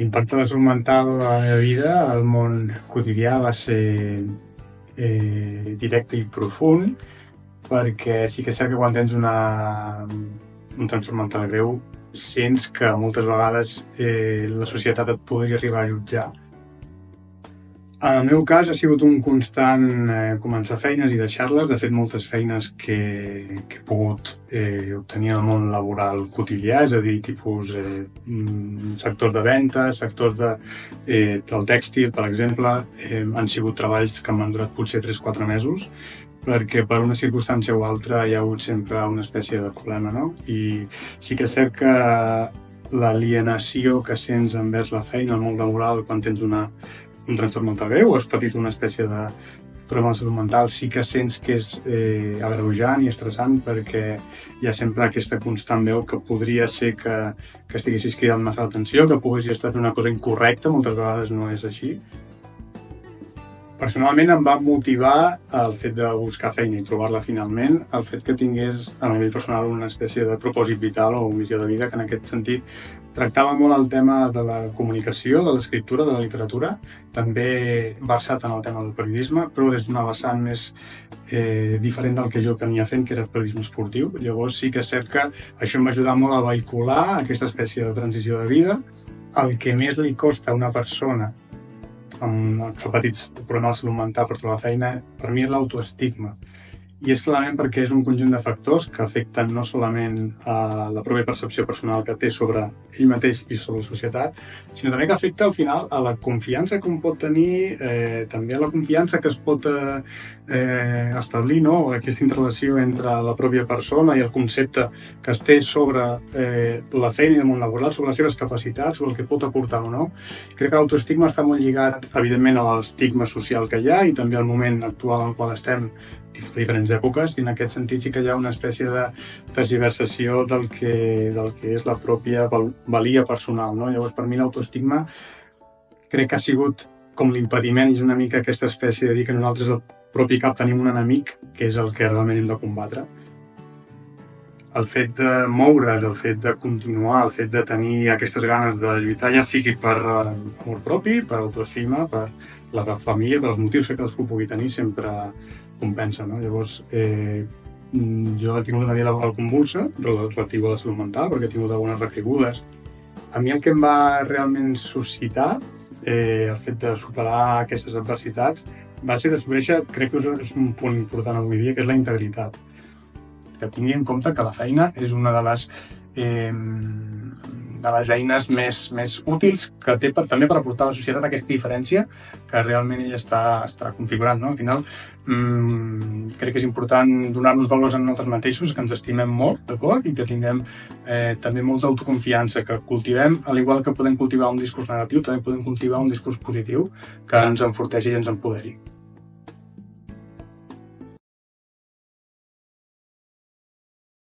L'impacte de la salut mental a la meva vida, al món quotidià, va ser directe i profund, perquè sí que és cert que quan tens un trastorn mental greu sents que moltes vegades la societat et podria arribar a jutjar. En el meu cas ha sigut un constant començar feines i deixar-les. De fet, moltes feines que he pogut obtenir en el món laboral quotidià, és a dir, tipus sectors de venda, sectors del tèxtil, per exemple, han sigut treballs que m'han durat potser 3-4 mesos, perquè per una circumstància o altra hi ha hagut sempre una espècie de problema, no? I sí que és cert que l'alienació que sents envers la feina, el món laboral, quan tens un trastorn mental greu o has patit una espècie de problema de salut mental, sí que sents que és agreujant i estressant, perquè hi ha sempre aquesta constant veu que podria ser que estiguessis cridant massa l'atenció, que poguessis estar fent una cosa incorrecta, moltes vegades no és així. Personalment em va motivar el fet de buscar feina i trobar-la finalment, el fet que tingués a nivell personal una espècie de propòsit vital o missió de vida, que en aquest sentit tractava molt el tema de la comunicació, de l'escriptura, de la literatura, també versat en el tema del periodisme, però des d'una vessant més diferent del que jo venia fent, que era el periodisme esportiu. Llavors sí que és cert que això em va ajudar molt a vehicular aquesta espècie de transició de vida. El que més li costa a una persona que ha patit problemes de salut mental per trobar feina, per mi és l'autoestigma. I és clarament perquè és un conjunt de factors que afecten no solament a la pròpia percepció personal que té sobre ell mateix i sobre la societat, sinó també que afecta al final a la confiança que pot tenir, també a la confiança que es pot establir, no? Aquesta interrelació entre la pròpia persona i el concepte que es té sobre la feina i el món laboral, sobre les seves capacitats, sobre el que pot aportar o no. Crec que l'autoestigma està molt lligat, evidentment, a l'estigma social que hi ha i també al moment actual en el qual estem, de diferents èpoques, i en aquest sentit sí que hi ha una espècie de tergiversació del que és la pròpia valia personal, no? Llavors, per mi l'autoestigma crec que ha sigut com l'impediment, és una mica aquesta espècie de dir que nosaltres al propi cap tenim un enemic, que és el que realment hem de combatre. El fet de moure's, el fet de continuar, el fet de tenir aquestes ganes de lluitar, ja sigui per amor propi, per autoestima, per la família, per els motius que cadascú pugui tenir, sempre compensa, no? Llavors, jo he tingut una vida laboral convulsa relativa a la salut mental, perquè he tingut algunes recaigudes. A mi el que em va realment suscitar, el fet de superar aquestes adversitats, va ser descobrir, crec que és un punt important avui dia, que és la integritat. Que tingui en compte que la feina és una de les eines més útils que té també per aportar a la societat aquesta diferència que realment ella està configurant, no? Al final, crec que és important donar-nos valors a nosaltres mateixos, que ens estimem molt, d'acord? I que tinguem també molta autoconfiança, que cultivem, al igual que podem cultivar un discurs negatiu, també podem cultivar un discurs positiu que ens enforteixi i ens empoderi.